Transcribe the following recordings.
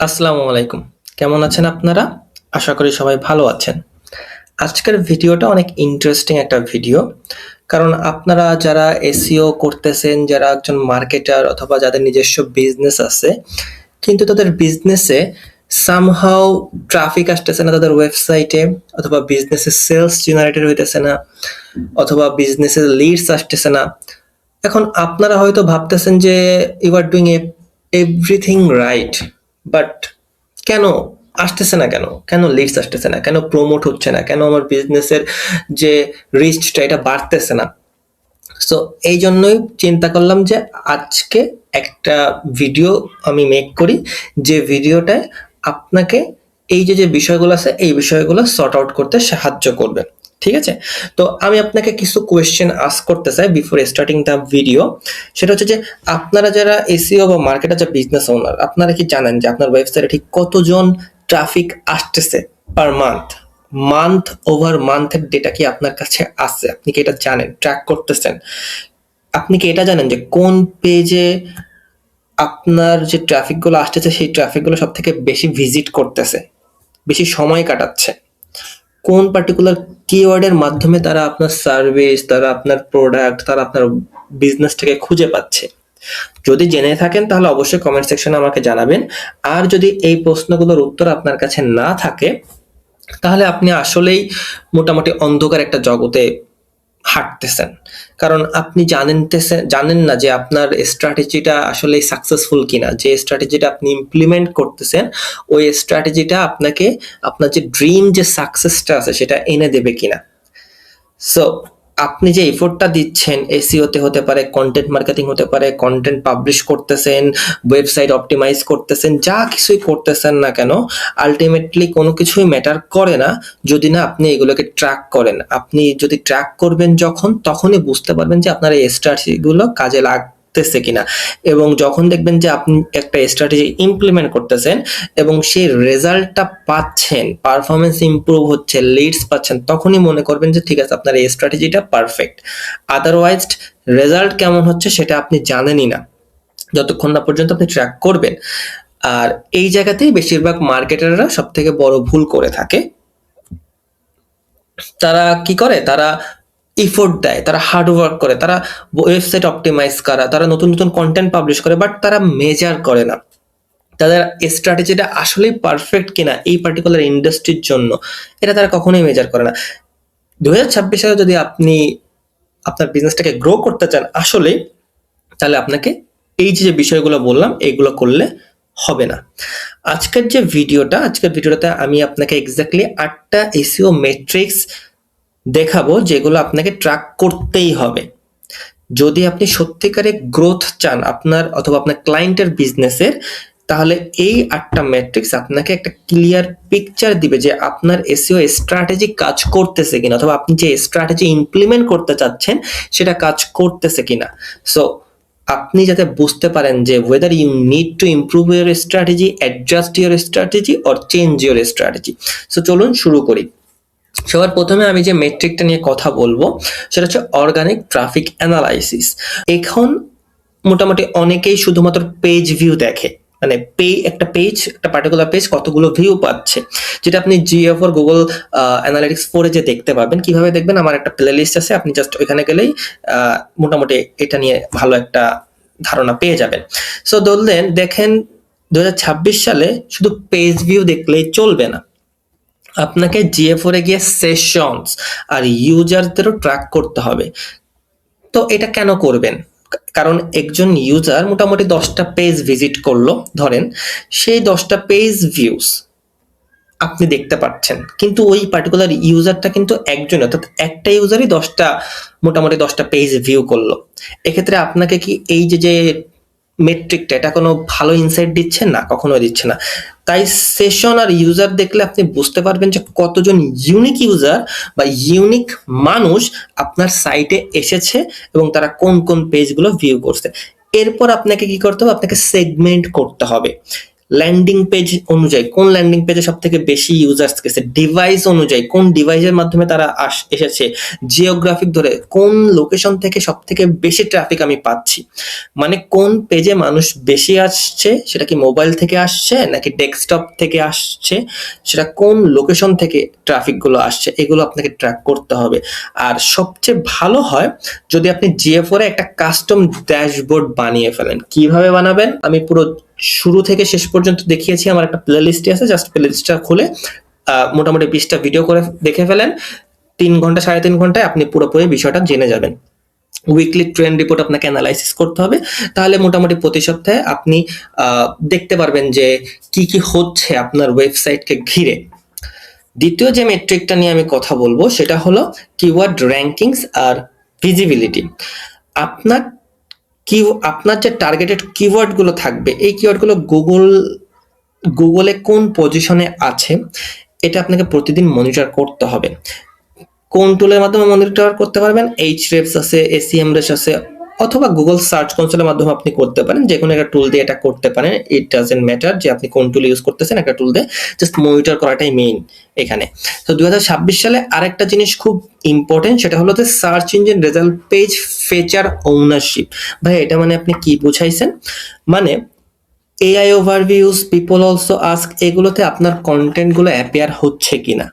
আসসালামু আলাইকুম। কেমন আছেন আপনারা? আশা করি সবাই ভালো আছেন। আজকের ভিডিওটা অনেক ইন্টারেস্টিং একটা ভিডিও। কারণ আপনারা যারা এসইও করতেছেন, যারা একজন মার্কেটার অথবা যাদের নিজস্ব বিজনেস আছে, কিন্তু তাদের বিজনেসে সামহাউ ট্রাফিক আসতেছে না তাদের ওয়েবসাইটে, অথবা বিজনেসে সেলস জেনারেটেড হইতেছে না, অথবা বিজনেসে লিডস আসতেছে না। এখন আপনারা হয়তো ভাবতেছেন যে you are doing everything right, but কেন আসতেছে না? কেন লিডস আসতেছে না? কেন প্রমোট হচ্ছে না? কেন আমার বিজনেসের যে রিচটা এটা বাড়তেছে না? সো এই জন্যই চিন্তা করলাম যে আজকে একটা ভিডিও আমি মেক করি, যে ভিডিওটায় আপনাকে এই যে বিষয়গুলো আছে এই বিষয়গুলো সর্ট আউট করতে সাহায্য করবে। ঠিক আছে? তো আমি আপনাকে কিছু কোয়েশ্চেন আস্ক করতে চাই বিফোর স্টার্টিং দ্য ভিডিও। সেটা হচ্ছে যে আপনারা যারা এসইও বা মার্কেটার যা বিজনেস ওনার, আপনারা কি জানেন যে আপনার ওয়েবসাইটে ঠিক কতজন ট্রাফিক আসতেছে পার মান্থ? মান্থ ওভার মান্থের ডেটা কি আপনার কাছে আছে? আপনি কি এটা জানেন? ট্র্যাক করতেছেন? আপনি কি এটা জানেন যে কোন পেজে আপনার যে ট্রাফিক গুলো আসতেছে সেই ট্রাফিক গুলো সব থেকে বেশি ভিজিট করতেছে, বেশি সময় কাটাচ্ছে? কোন পার্টিকুলার কিওয়ার্ডের মাধ্যমে তারা আপনার সার্ভিস, তারা আপনার প্রোডাক্ট, তারা আপনার বিজনেসটাকে খুঁজে পাচ্ছে? যদি জেনে থাকেন তাহলে অবশ্যই কমেন্ট সেকশনে আমাকে জানাবেন। আর যদি এই প্রশ্নগুলোর উত্তর আপনার কাছে না থাকে তাহলে আপনি আসলেই মোটামুটি অন্ধকার একটা জগতে হাঁটতেছেন। কারণ আপনি জানেন না যে আপনার স্ট্র্যাটেজিটা আসলে সাকসেসফুল কিনা। যে স্ট্র্যাটেজিটা আপনি ইমপ্লিমেন্ট করতেছেন ওই স্ট্র্যাটেজিটা আপনাকে আপনার যে ড্রিম যে সাকসেসটা আছে সেটা এনে দেবে কিনা। সো আপনি যে এফোর্টটা দিচ্ছেন, এসইওতে হতে পারে, কন্টেন্ট মার্কেটিং হতে পারে, কন্টেন্ট পাবলিশ করতেছেন, ওয়েবসাইট অপটিমাইজ করতেছেন, যা কিছুই করতেছেন না কেন, আলটিমেটলি কোনো কিছুই ম্যাটার করে না যদি না আপনি এগুলোকে ট্র্যাক করেন। আপনি যদি ট্র্যাক করবেন তখনই বুঝতে পারবেন যে আপনার এই স্ট্র্যাটেজিগুলো কাজে লাগতেছে কিনা। এবং যখন দেখবেন যে আপনি একটা স্ট্র্যাটেজি ইমপ্লিমেন্ট করতেছেন এবং সেই রেজাল্টটা পাচ্ছেন, পারফরমেন্স ইমপ্রুভ হচ্ছে, লিডস পাচ্ছেন, তখনই মনে করবেন যে ঠিক আছে আপনার এই স্ট্র্যাটেজিটা পারফেক্ট। আদারওয়াইজ রেজাল্ট কেমন হচ্ছে সেটা আপনি জানেনই না যতক্ষণ না পর্যন্ত আপনি ট্র্যাক করবেন। আর এই জায়গাতেই বেশিরভাগ মার্কেটাররা সব থেকে বড় ভুল করে থাকে। তারা কি করে? তারা ইফোর্ট দেয়, তারা হার্ড ওয়ার্ক করে, তারা ওয়েবসাইট অপটিমাইজ করে, তারা নতুন নতুন কন্টেন্ট পাবলিশ করে, বাট তারা মেজার করে না তাদের স্ট্র্যাটেজিটা আসলেই পারফেক্ট কিনা এই পার্টিকুলার ইন্ডাস্ট্রির জন্য। এটা তারা কখনোই মেজার করে না। 2026 সালে যদি আপনি আপনার বিজনেসটাকে গ্রো করতে চান আসলে, তাহলে আপনাকে এই যে বিষয়গুলো বললাম এইগুলো করলে হবে না। আজকের ভিডিওটাতে আমি আপনাকে এক্স্যাক্টলি 8টা এসইও মেট্রিক্স দেখাবো যেগুলো আপনাকে ট্র্যাক করতেই হবে যদি আপনি সত্যিকারে গ্রোথ চান আপনার অথবা আপনার ক্লায়েন্টের বিজনেসের। তাহলে এই 8টা ম্যাট্রিক্স আপনাকে একটা ক্লিয়ার পিকচার দিবে যে আপনার এসইও স্ট্র্যাটেজি কাজ করতেছে কিনা, অথবা আপনি যে স্ট্র্যাটেজি ইমপ্লিমেন্ট করতে চাচ্ছেন সেটা কাজ করতেছে কিনা। সো আপনি যাতে বুঝতে পারেন যে whether you need to improve your strategy, adjust your strategy or change your strategy. So চলুন শুরু করি। সবার প্রথমে আমি যে মেট্রিকটা নিয়ে কথা বলবো সেটা হচ্ছে অর্গানিক ট্রাফিক অ্যানালাইসিস। এখন মোটামুটি অনেকেই শুধুমাত্র পেজ ভিউ দেখে, মানে একটা পার্টিকুলার পেজ কতগুলো ভিউ পাচ্ছে, যেটা আপনি জিও4 গুগল অ্যানালিটিক্স 4 যে দেখতে পাবেন। কিভাবে দেখবেন? আমার একটা প্লে লিস্ট আছে, আপনি জাস্ট ওইখানে গেলেই মোটামুটি এটা নিয়ে ভালো একটা ধারণা পেয়ে যাবেন। সো ধরলেন দেখেন 2026 সালে শুধু পেজ ভিউ দেখলেই চলবে না, আপনাকে জিএ4 এ গিয়ে সেশনস আর ইউজারদেরও ট্র্যাক করতে হবে। তো এটা কেন করবেন? কারণ একজন ইউজার মোটামুটি 10টা পেজ ভিজিট করলো ধরেন, সেই 10টা পেজ ভিউস আপনি দেখতে পাচ্ছেন, কিন্তু ওই পার্টিকুলার ইউজারটা কিন্তু একজন, অর্থাৎ একটা ইউজারই মোটামুটি 10টা পেজ ভিউ করলো। এক্ষেত্রে আপনাকে কি এই যে মেট্রিকটা এটা কোনো ভালো ইনসাইট দিচ্ছে না? কখনোই দিচ্ছে না। তাই সেশন আর ইউজার দেখলে আপনি বুঝতে পারবেন যে কতজন ইউনিক ইউজার বা ইউনিক মানুষ আপনার সাইটে এসেছে এবং তারা কোন পেজগুলো ভিউ করছে। এরপর আপনাকে কি করতে হবে? আপনাকে সেগমেন্ট করতে হবে। ল্যান্ডিং পেজ অনুযায়ী কোন ল্যান্ডিং পেজে সব থেকে বেশি ইউজার্স গেছে, ডিভাইস অনুযায়ী কোন ডিভাইসের মাধ্যমে তারা এসেছে, জিওগ্রাফিক ধরে কোন লোকেশন থেকে সব থেকে বেশি ট্রাফিক আমি পাচ্ছি, মানে কোন পেজে মানুষ বেশি আসছে, সেটা কি মোবাইল থেকে আসছে নাকি ডেস্কটপ থেকে আসছে, সেটা কোন লোকেশন থেকে ট্রাফিকগুলো আসছে, এগুলো আপনাকে ট্র্যাক করতে হবে। আর সবচেয়ে ভালো হয় যদি আপনি GA4 এ একটা কাস্টম ড্যাশবোর্ড বানিয়ে ফেলেন। কিভাবে বানাবেন আমি পুরো শুরু থেকে শেষ পর্যন্ত দেখিয়েছি, আমার একটা প্লেলিস্টে আছে, জাস্ট প্লেলিস্টটা খুলে মোটামুটি 20টা ভিডিও করে দেখে ফেলেন। 3 ঘন্টা 3.5 ঘন্টায় আপনি পুরোপুরি বিষয়টা জেনে যাবেন। উইকলি ট্রেন্ড রিপোর্ট আপনাকে অ্যানালাইসিস করতে হবে, তাহলে মোটামুটি প্রতি সপ্তাহে আপনি দেখতে পারবেন যে কি কি হচ্ছে আপনার ওয়েবসাইটকে ঘিরে। দ্বিতীয় যে মেট্রিকটা নিয়ে আমি কথা বলবো সেটা হলো কিওয়ার্ড র্যাঙ্কিংস আর ভিজিবিলিটি। আপনার আপনার যে টার্গেটেড কিওয়ার্ডগুলো থাকবে, এই কিওয়ার্ডগুলো গুগলে কোন পজিশনে আছে এটা আপনাকে প্রতিদিন মনিটর করতে হবে। কোন টুলের মাধ্যমে মনিটর করতে পারবেন? Ahrefs আছে, Semrush আছে, অথবা গুগল সার্চ কনসোলের মাধ্যমে আপনি করতে পারেন। যে কোনো একটা টুল দিয়ে এটা করতে পারেন, ইট ডাজন্ট ম্যাটার যে আপনি কোন টুল ইউজ করতেছেন, একটা টুল দিয়ে জাস্ট মনিটর করাটাই মেইন এখানে। তো 2026 সালে আরেকটা জিনিস খুব ইম্পর্টেন্ট, সেটা হলো যে search engine result page feature ownership. ভাই এটা মানে আপনি কি বুঝাইছেন? মানে AI overviews, people also ask, এগুলোতে আপনার কন্টেন্টগুলো অ্যাপিয়ার হচ্ছে কিনা।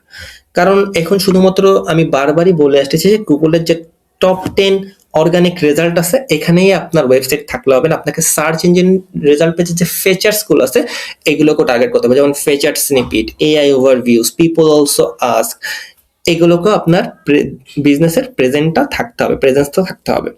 কারণ এখন শুধুমাত্র আমি বারবারই বলে আসতেছি যে গুগলের যে টপ 10 অর্গানিক রেজাল্ট আছে এখানেই আপনার ওয়েবসাইট থাকলে হবে না, আপনাকে সার্চ ইঞ্জিন রেজাল্ট পেজে যে ফিচার্সগুলো আছে এগুলোকে টার্গেট করতে হবে, যেমন feature snippet, AI overviews, people also ask, এগুলোকেও আপনার বিজনেসের প্রেজেন্সটা থাকতে হবে।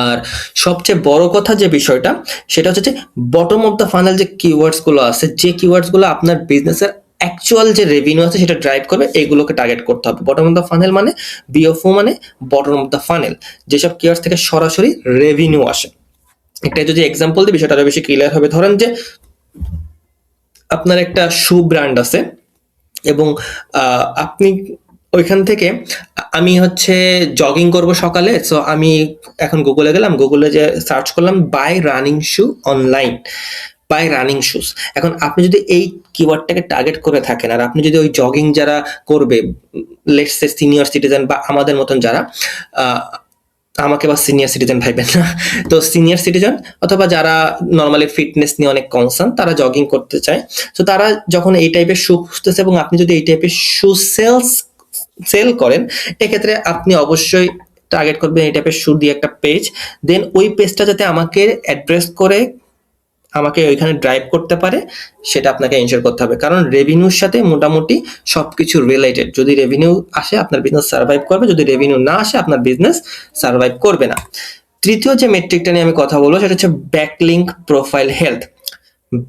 আর সবচেয়ে বড় কথা যে বিষয়টা সেটা হচ্ছে যে বটম অফ দ্য ফানেল যে কিওয়ার্ডসগুলো আছে, যে কিওয়ার্ডসগুলো আপনার বিজনেসের অ্যাকচুয়াল যে রেভিনিউ আছে সেটা ড্রাইভ করবে, এগুলোকে টার্গেট করতে হবে। বটম অফ দ্য ফানেল মানে BOF মানে বটম অফ দ্য ফানেল, যেসব কিওয়ার্ডস থেকে সরাসরি রেভিনিউ আসে। একটা যদি এক্সাম্পল দিই বিষয়টা আরো বেশি ক্লিয়ার হবে। ধরেন যে আপনার একটা শু ব্র্যান্ড আছে এবং আপনি ওইখান থেকে, আমি হচ্ছে জগিং করব সকালে, সো আমি এখন গুগলে গেলাম, গুগলে যে সার্চ করলাম buy running shoe online, buy running shoes. এখন আপনি যদি এই কিওয়ার্ডটাকে টার্গেট করে থাকেন আর আপনি যদি ওই জগিং যারা করবে, লেটস সে সিনিয়র সিটিজেন বা আমাদের মতন যারা, আমাকে বা সিনিয়র সিটিজেন ভাইবেন না, তো সিনিয়র সিটিজেন অথবা যারা নর্মালি ফিটনেস নিয়ে অনেক কনসার্ন, তারা জগিং করতে চায়, তো তারা যখন এই টাইপের শু খুঁজতেছে এবং আপনি যদি এই টাইপের শু সেল করেন, এক্ষেত্রে আপনি অবশ্যই টার্গেট করবেন এই টাইপের শু দিয়ে একটা পেজ, দেন ওই পেজটা যাতে আমাকে অ্যাড্রেস করে আমাকে ওইখানে ড্রাইভ করতে পারে সেটা আপনাকে এনশিওর করতে হবে। কারণ রেভিনিউর সাথে মোটামুটি সবকিছু রিলেটেড। যদি রেভিনিউ আসে আপনার বিজনেস সার্ভাইভ করবে, যদি রেভিনিউ না আসে আপনার বিজনেস সার্ভাইভ করবে না। তৃতীয় যে মেট্রিকটা নিয়ে আমি কথা বলবো সেটা হচ্ছে ব্যাকলিঙ্ক প্রোফাইল হেলথ।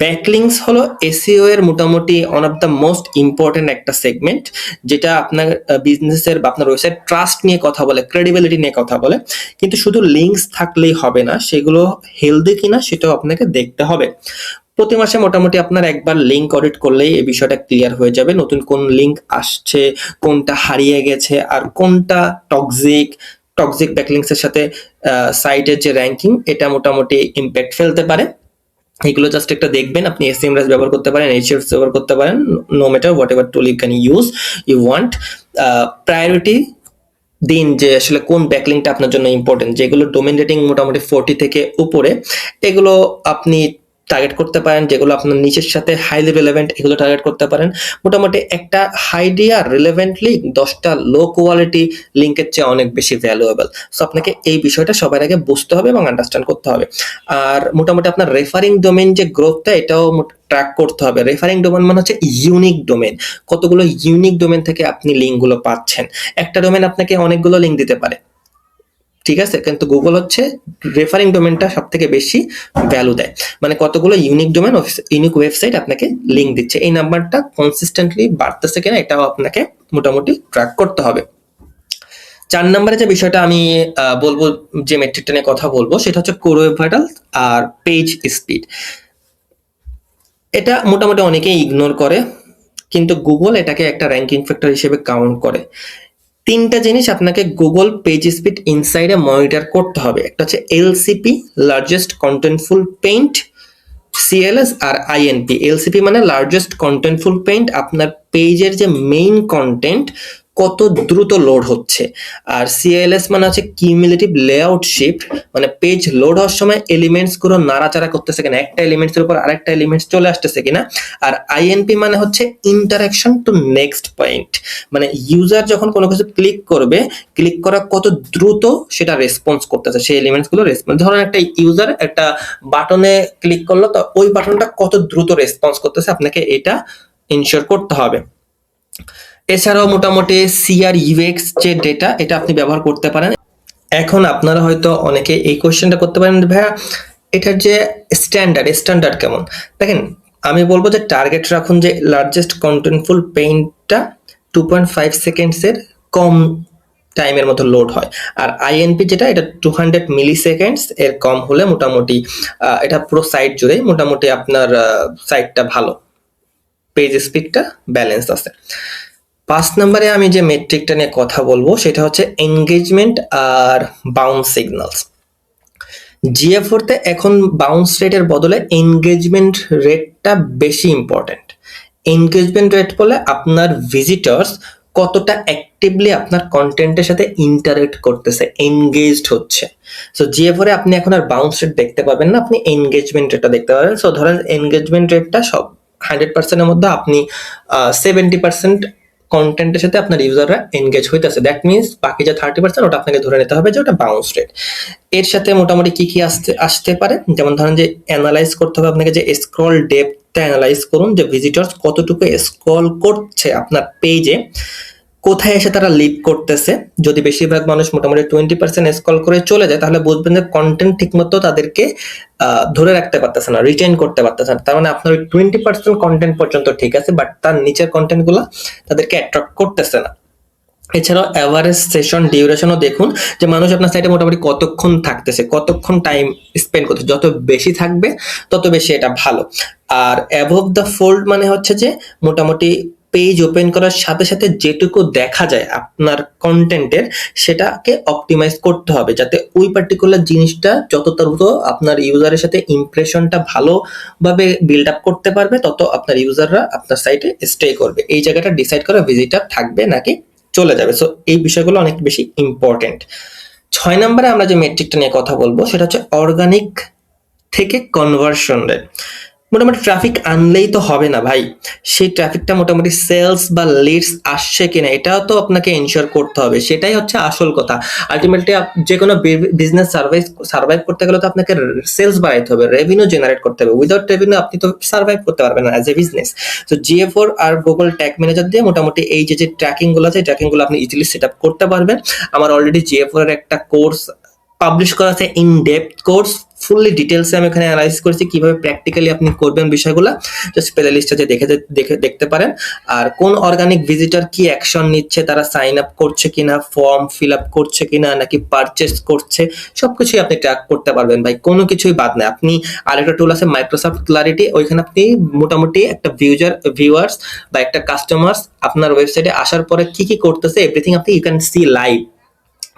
ব্যাকলিংকস হলো এসইও এর মোটামুটি one of the most important একটা সেগমেন্ট, যেটা আপনার বিজনেসের বা আপনার ওয়েবসাইট ট্রাস্ট নিয়ে কথা বলে, ক্রেডিবিলিটি নিয়ে কথা বলে। কিন্তু শুধু লিঙ্কস থাকলেই হবে না, সেগুলো হেলদি কিনা সেটাও আপনাকে দেখতে হবে। প্রতি মাসে মোটামুটি আপনার একবার লিঙ্ক অডিট করলেই এই বিষয়টা ক্লিয়ার হয়ে যাবে, নতুন কোন লিঙ্ক আসছে, কোনটা হারিয়ে গেছে, আর কোনটা টক্সিক ব্যাকলিংকসের সাথে সাইটের যে র্যাঙ্কিং এটা মোটামুটি ইম্প্যাক্ট ফেলতে পারে। এগুলো জাস্ট একটা দেখবেন। আপনি Semrush ব্যবহার করতে পারেন, Ahrefs ব্যবহার করতে পারেন, no matter whatever tool you want. Priority দিন যে আসলে কোন ব্যাকলিংকটা আপনার জন্য ইম্পর্টেন্ট। যেগুলো ডোমেন রেটিং মোটামুটি 40 থেকে উপরে, এগুলো আপনি টার্গেট করতে পারেন। যেগুলো আপনার নিচের সাথে হাইলি রিলেভেন্ট, এগুলো টার্গেট করতে পারেন। মোটামুটি একটা হাইলি আর রিলেভেন্ট লিঙ্ক 10টা লো কোয়ালিটি লিঙ্কের চেয়ে অনেক বেশি ভ্যালুয়েবল। সো আপনাকে এই বিষয়টা সবার আগে বুঝতে হবে এবং আন্ডারস্ট্যান্ড করতে হবে। আর মোটামুটি আপনার রেফারিং ডোমেন যে গ্রোথটা, এটাও ট্র্যাক করতে হবে। রেফারিং ডোমেন মানে হচ্ছে ইউনিক ডোমেন, কতগুলো ইউনিক ডোমেন থেকে আপনি লিঙ্কগুলো পাচ্ছেন। একটা ডোমেন আপনাকে অনেকগুলো লিঙ্ক দিতে পারে, ঠিক আছে, কিন্তু গুগল হচ্ছে রেফারিং ডোমেনটা সব থেকে বেশি ভ্যালু দেয়, মানে কতগুলো ইউনিক ডোমেন, ইউনিক ওয়েবসাইট আপনাকে লিঙ্ক দিচ্ছে, এই নাম্বারটা কনসিস্টেন্টলি বাড়তেছে কিনা এটাও আপনাকে মোটামুটি ট্র্যাক করতে হবে। 4 নম্বরে যে বিষয়টা আমি বলবো, যে মেট্রিকটা নিয়ে কথা বলবো সেটা হচ্ছে কোর ওয়েব ভাইটাল আর পেজ স্পিড। এটা মোটামুটি অনেকেই ইগনোর করে, কিন্তু গুগল এটাকে একটা র্যাঙ্কিং ফ্যাক্টর হিসেবে কাউন্ট করে। 3টা জিনিস আপনাকে গুগল পেজ স্পিড ইনসাইডে মনিটর করতে হবে। একটা হচ্ছে LCP, লার্জেস্ট কন্টেন্টফুল পেইন্ট, সিএলএস আর আইএনপি। এলসিপি মানে লার্জেস্ট কন্টেন্টফুল পেইন্ট, আপনার পেজের যে মেইন কন্টেন্ট কত দ্রুত লোড হচ্ছে। আর সিএলএস মানে হচ্ছে কিউমুলেটিভ লেআউট শিফট, মানে পেজ লোড হওয়ার সময় এলিমেন্টস গুলো নাড়াচাড়া করতেছে কিনা, একটা এলিমেন্টস এর উপর আরেকটা এলিমেন্টস চলে আসতেছে কিনা। আর আইএনপি মানে হচ্ছে ইন্টারাকশন টু নেক্সট পয়েন্ট, মানে ইউজার যখন কোনো কিছু ক্লিক করবে, ক্লিক করা কত দ্রুত সেটা রেসপন্স করতেছে, সেই এলিমেন্টস গুলো রেসপন্স। ধরুন একটা ইউজার একটা বাটনে ক্লিক করলো, তো ওই বাটনটা কত দ্রুত রেসপন্স করতেছে, আপনাকে এটা ইনশিওর করতে হবে। এছাড়াও মোটামুটি সিআর ইউএক্স যে ডেটা, এটা আপনি ব্যবহার করতে পারেন। এখন আপনারা হয়তো অনেকে এই কোশ্চেনটা করতে পারেন, ভাইয়া এটার যে স্ট্যান্ডার্ড কেমন? দেখেন, আমি বলবো যে টার্গেট রাখুন যে লার্জেস্ট কন্টেন্টফুল পেইন্টটা 2.5 সেকেন্ডসের কম টাইমের মতো লোড হয়। আর আইএনপি যেটা, এটা 200 মিলি সেকেন্ডস এর কম হলে মোটামুটি এটা পুরো সাইট জুড়েই মোটামুটি আপনার সাইটটা ভালো, পেজ স্পিডটা ব্যালেন্স আছে। 5 নম্বরে আমি যে মেট্রিকটা নিয়ে কথা বলবো সেটা হচ্ছে এনগেজমেন্ট আর বাউন্স সিগন্যালস। GA4 তে এখন বাউন্স রেটের বদলে এনগেজমেন্ট রেটটা বেশি ইম্পর্টেন্ট। এনগেজমেন্ট রেট বলে আপনার ভিজিটর্স কতটা অ্যাক্টিভলি আপনার কন্টেন্টের সাথে ইন্টারেক্ট করতেছে, এনগেজড হচ্ছে। সো GA4 এ আপনি এখন আর বাউন্স রেট দেখতে পাবেন না, আপনি এনগেজমেন্ট রেটটা দেখতে পাবেন। সো ধরেন এনগেজমেন্ট রেটটা সব 100% এর মধ্যে আপনি 70% কন্টেন্টের সাথে আপনার ইউজাররা এনগেজ হইতেছে, দ্যাট মিনস বাকি যে 30% ওটা আপনাকে ধরে নিতে হবে যে ওটা বাউন্স রেট। এর সাথে মোটামুটি কি কি আসতে পারে, যেমন ধরেন যে অ্যানালাইজ করতে হবে আপনাকে যে স্ক্রল ডেপথটা অ্যানালাইজ করুন, যে ভিজিটর্স কতটুকু স্ক্রল করছে আপনার পেজে, কোথায় এসে তারা লিড করতেছে। যদি বেশিরভাগ মানুষ মোটামুটি 20% স্ক্রল করে চলে যায়, তাহলে বুঝবেন যে কন্টেন্ট ঠিকমতো তাদেরকে ধরে রাখতে পারতেছে না, রিটেইন করতে পারতেছে না। তার মানে আপনার 20% কন্টেন্ট পর্যন্ত ঠিক আছে, বাট তার নিচের কন্টেন্ট গুলো তাদেরকে অ্যাট্রাক্ট করতেছে না। এছাড়াও অ্যাভারেজ সেশন ডিউরেশনও দেখুন, যে মানুষ আপনার সাইটে মোটামুটি কতক্ষণ থাকতেছে, কতক্ষণ টাইম স্পেন্ড করতেছে। যত বেশি থাকবে তত বেশি এটা ভালো। আর অ্যাবভ দ্য ফোল্ড মানে হচ্ছে যে মোটামুটি পেজ ওপেন করার সাথে সাথে যেটুকু দেখা যায় আপনার কন্টেন্টের, সেটাকে অপটিমাইজ করতে হবে, যাতে ওই পার্টিকুলার জিনিসটা যত দ্রুত আপনার ইউজারের সাথে ইমপ্রেশনটা ভালোভাবে বিল্ড আপ করতে পারবে, তত আপনার ইউজাররা আপনার সাইটে স্টে করবে। এই জায়গাটা ডিসাইড করা ভিজিটর থাকবে নাকি চলে যাবে। সো এই বিষয়গুলো অনেক বেশি ইম্পর্টেন্ট। 6 নম্বরে আমরা যে মেট্রিকটা নিয়ে কথা বলবো সেটা হচ্ছে অর্গানিক থেকে কনভার্সন রেট। মোটামুটি ট্রাফিক আনলেই তো হবে না ভাই, সেই ট্রাফিকটা মোটামুটি সেলস বা লিডস আসছে কিনা এটাও তো আপনাকে এনশিওর করতে হবে, সেটাই হচ্ছে আসল কথা। আলটিমেটলি যে কোনো বিজনেস সার্ভাইভ করতে গেলে তো আপনাকে সেলস বাড়াইতে হবে, রেভিনিউ জেনারেট করতে হবে। উইদাউট রেভিনিউ আপনি তো সার্ভাইভ করতে পারবেন না অ্যাজ এ বিজনেস। তো GA4 আর গুগল ট্যাগ ম্যানেজার দিয়ে মোটামুটি এই যে ট্র্যাকিং গুলো আছে, ট্র্যাকিং গুলো আপনি ইজিলি সেট আপ করতে পারবেন। আমার অলরেডি GA4 এর একটা কোর্স পাবলিশ করা আছে, ইন ডেপথ কোর্স, ফুললি ডিটেলসে আমি এখানে অ্যানালাইসিস করেছি কিভাবে প্র্যাকটিক্যালি আপনি করবেন বিষয়গুলো। জাস্ট প্লেলিস্টটা যে দেখতে পারেন। আর কোন অর্গানিক ভিজিটর কি অ্যাকশন নিচ্ছে, তারা সাইন আপ করছে কিনা, ফর্ম ফিল আপ করছে কিনা, নাকি পারচেস করছে, সবকিছুই আপনি ট্র্যাক করতে পারবেন ভাই, কোনো কিছুই বাদ নেই। আপনি আরেকটা টুল আছে মাইক্রোসফট ক্লারিটি, ওইখানে আপনি মোটামুটি একটা ভিউয়ার্স বা একটা কাস্টমার্স আপনার ওয়েবসাইটে আসার পরে কি কি করতেছে, এভরিথিং আপনি you can see live,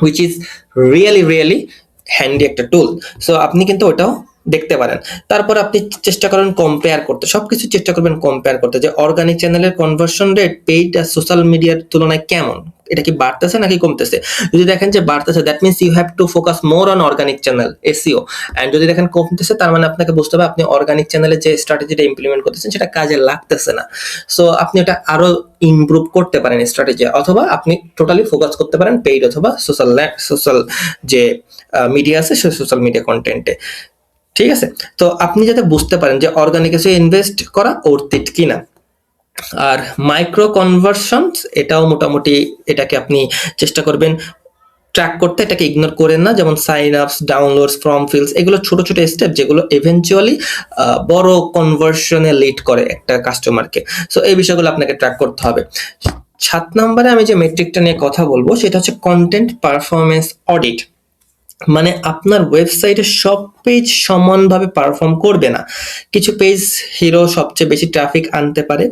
which is really handy একটা টুল। সো আপনি কিন্তু ওটাও দেখতে পারেন। তারপর আপনি চেষ্টা করেন কম্পেয়ার করতে, সবকিছু চেষ্টা করবেন কম্পেয়ার করতে, যে অর্গানিক চ্যানেলের কনভার্সন রেট পেইড আর সোশ্যাল মিডিয়ার তুলনায় কেমন, এটা কি বাড়তেছে নাকি কমতেছে। যদি দেখেন যে বাড়তেছে, that means you have to focus more on organic channel SEO. And যদি দেখেন কমতেছে, তার মানে আপনাকে বুঝতে হবে আপনি অর্গানিক চ্যানেলে যে স্ট্র্যাটেজিটা ইমপ্লিমেন্ট করতেছেন সেটা কাজে লাগতেছে না। সো আপনি এটা আরো ইমপ্রুভ করতে পারেন স্ট্র্যাটেজি, অথবা আপনি টোটালি ফোকাস করতে পারেন পেইড অথবা সোশ্যাল যে মিডিয়া আছে সেই সোশ্যাল মিডিয়া কন্টেন্টে। ঠিক আছে, তো আপনি যাতে বুঝতে পারেন যে অর্গানিক এসে ইনভেস্ট করা ওর্থ ইট কিনা। আর মাইক্রো কনভার্সনস, এটাও মোটামুটি এটাকে আপনি চেষ্টা করবেন ট্র্যাক করতে, এটাকে ইগনোর করেন না। যেমন সাইন আপস, ডাউনলোডস, ফর্ম ফিলস, এগুলো ছোট ছোট স্টেপ যেগুলো ইভেনচুয়ালি বড় কনভার্সনে লিড করে একটা কাস্টমারকে। সো এই বিষয়গুলো আপনাকে ট্র্যাক করতে হবে। 7 নম্বরে আমি যে মেট্রিকটা নিয়ে কথা বলবো সেটা হচ্ছে কন্টেন্ট পারফরমেন্স অডিট। মানে আপনার ওয়েবসাইটে সব পেজ সমানভাবে পারফর্ম করবে না। কিছু পেজ হিরো সবচেয়ে বেশি ট্রাফিক আনতে পারে,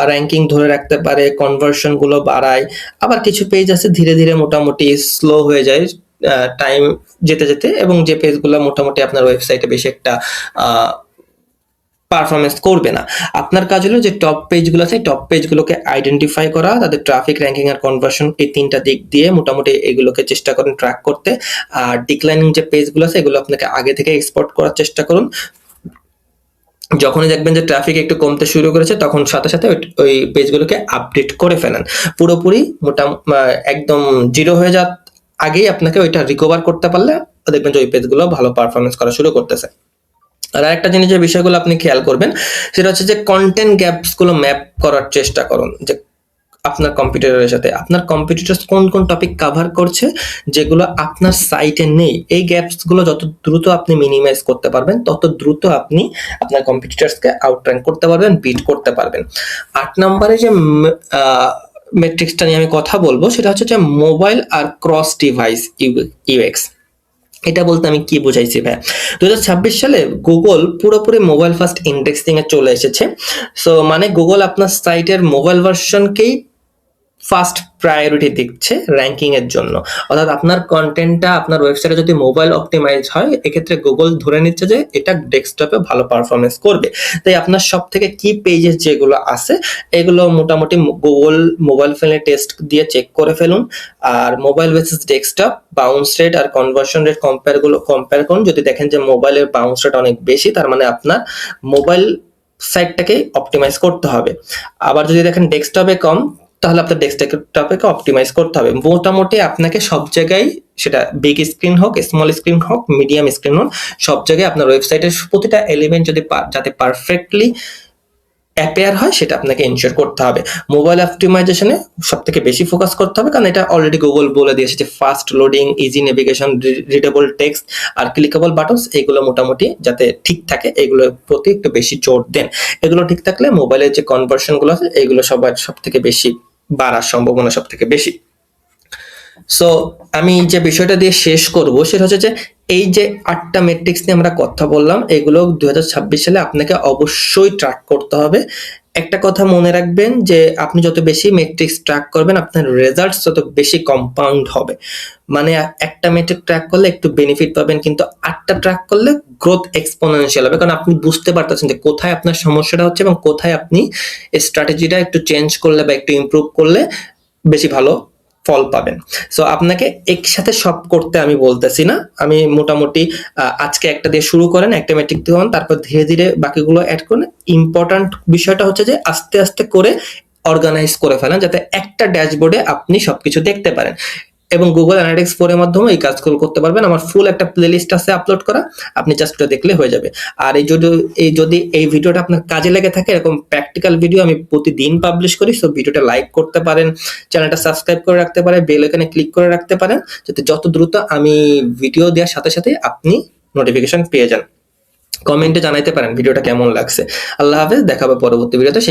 র্যাঙ্কিং ধরে রাখতে পারে, কনভার্সন গুলো বাড়ায়। আবার কিছু পেজ আছে ধীরে ধীরে মোটামুটি স্লো হয়ে যায় টাইম যেতে যেতে, এবং যে পেজগুলো মোটামুটি আপনার ওয়েবসাইটে বেশি একটা পারফরমেন্স করবে না। আপনার কাজ হলো যে টপ পেজগুলো আছে, টপ পেজগুলোকে আইডেন্টিফাই করা, তাদের ট্রাফিক, র্যাঙ্কিং আর কনভার্সন এই ৩টা দিক দিয়ে মোটামুটি এগুলোকে চেষ্টা করুন ট্র্যাক করতে। আর ডিক্লাইনিং যে পেজগুলো আছে এগুলো আপনাকে আগে থেকে এক্সপোর্ট করার চেষ্টা করুন। যখনই দেখবেন যে ট্রাফিক একটু কমতে শুরু করেছে তখন সাথে সাথে ওই পেজগুলোকে আপডেট করে ফেলেন। পুরোপুরি একদম জিরো হয়ে যাওয়ার আগেই আপনাকে ওইটা রিকভার করতে পারলে দেখবেন যে ওই পেজগুলো ভালো পারফরমেন্স করা শুরু করতেছে। আর একটা জিনিস যে বিষয়গুলো আপনি খেয়াল করবেন সেটা হচ্ছে যে কন্টেন্ট গ্যাপস গুলো ম্যাপ করার চেষ্টা করুন, যে আপনার কম্পিউটারের সাথে আপনার কম্পিউটার কোন কোন টপিক কভার করছে যেগুলো আপনার সাইটে নেই। এই গ্যাপস গুলো যত দ্রুত আপনি মিনিমাইজ করতে পারবেন তত দ্রুত আপনি আপনার কম্পিটিটরসকে আউটর্যাঙ্ক করতে পারবেন, বিট করতে পারবেন। ৮ নম্বরে যে মেট্রিক্সটা নিয়ে আমি কথা বলবো সেটা হচ্ছে যে মোবাইল আর ক্রস ডিভাইস ইউএক্স। এটা বলতে আমি কি বুঝাইছি ভাই, 2026 সালে গুগল পুরোপুরি মোবাইল ফার্স্ট ইন্ডেক্সিং এ চলে এসেছে। সো মানে গুগল আপনার সাইটের মোবাইল ভার্সনকেই ফার্স্ট প্রায়োরিটি দিচ্ছে র্যাঙ্কিং এর জন্য। অর্থাৎ আপনার কন্টেন্টটা আপনার ওয়েবসাইটে যদি মোবাইল অপটিমাইজ হয় এক্ষেত্রে গুগল ধরে নিচ্ছে যে এটা ডেস্কটপে ভালো পারফরমেন্স করবে। তাই আপনার সব থেকে কি পেজেস যেগুলো আছে এগুলো মোটামুটি গুগল মোবাইল ফোনে টেস্ট দিয়ে চেক করে ফেলুন। আর mobile versus desktop bounce rate আর কনভার্সন রেট কম্পেয়ার করুন। যদি দেখেন যে মোবাইলের বাউন্স রেট অনেক বেশি তার মানে আপনার মোবাইল সাইটটাকে অপটিমাইজ করতে হবে। আবার যদি দেখেন ডেস্কটপে কম তাহলে আপনার ডেস্কটপকে অপটিমাইজ করতে হবে। মোটামুটি আপনাকে সব জায়গায়, সেটা বিগ স্ক্রিন হোক, স্মল স্ক্রিন হোক, মিডিয়াম স্ক্রিন হোক, সব জায়গায় আপনার ওয়েবসাইটের প্রতিটা এলিমেন্ট যাতে পারফেক্টলি অ্যাপেয়ার হয় সেটা আপনাকে এনশিওর করতে হবে। মোবাইল অপটিমাইজেশনে সব থেকে বেশি ফোকাস করতে হবে, কারণ এটা অলরেডি গুগল বলে দিয়েছে যে fast loading, easy navigation, readable text আর ক্লিকেবল বাটনস এগুলো মোটামুটি যাতে ঠিক থাকে এগুলোর প্রতি একটু বেশি জোর দেন। এগুলো ঠিক থাকলে মোবাইলের যে কনভার্সনগুলো আছে এগুলো সব থেকে বেশি বাড়ার সম্ভাবনা সব থেকে বেশি। সো আমি যে বিষয়টা দিয়ে শেষ করব সেটা হচ্ছে যে এই যে 8টা মেট্রিক্স নিয়ে আমরা কথা বললাম এগুলো 2026 সালে আপনাকে অবশ্যই ট্র্যাক করতে হবে। একটা কথা মনে রাখবেন যে আপনি যত বেশি মেট্রিক্স ট্র্যাক করবেন আপনার রেজাল্টস তত বেশি কম্পাউন্ড হবে। মানে একটা মেট্রিক ট্র্যাক করলে একটু বেনিফিট পাবেন, কিন্তু 8টা ট্র্যাক করলে গ্রোথ এক্সপোনেনশিয়াল হবে, কারণ আপনি বুঝতে পারতেছেন যে কোথায় আপনার সমস্যাটা হচ্ছে এবং কোথায় আপনি স্ট্র্যাটেজিটা একটু চেঞ্জ করলে বা একটু ইমপ্রুভ করলে বেশি ভালো ফল পাবেন। সো আপনাকে একসাথে সব করতে আমি বলতেছি না, আমি মোটামুটি আজকে একটা দিয়ে শুরু করেন, একটা মেট্রিক দিয়ে তারপর ধীরে ধীরে বাকিগুলো অ্যাড করেন। ইম্পর্টেন্ট বিষয়টা হচ্ছে যে আস্তে আস্তে করে অর্গানাইজ করে ফেলেন যাতে একটা ড্যাশবোর্ডে আপনি সবকিছু দেখতে পারেন এবং গুগল অ্যানালিটিক্স 4 এর মাধ্যমে এই কাজগুলো করতে পারবেন। আমার ফুল একটা প্লেলিস্ট আছে আপলোড করা, আপনি জাস্ট ওটা দেখলে হয়ে যাবে। আর যদি এই ভিডিওটা আপনার কাজে লেগে থাকে, এরকম প্র্যাকটিক্যাল ভিডিও আমি প্রতিদিন পাবলিশ করি। সো ভিডিওটা লাইক করতে পারেন, চ্যানেলটা সাবস্ক্রাইব করে রাখতে পারেন, বেল আইকনে ক্লিক করে রাখতে পারেন যাতে যত দ্রুত আমি ভিডিও দেওয়ার সাথে সাথে আপনি নোটিফিকেশন পেয়ে যান। কমেন্টে জানাইতে পারেন ভিডিওটা কেমন লাগছে। আল্লাহ হাফেজ, দেখা হবে পরবর্তী ভিডিওতে।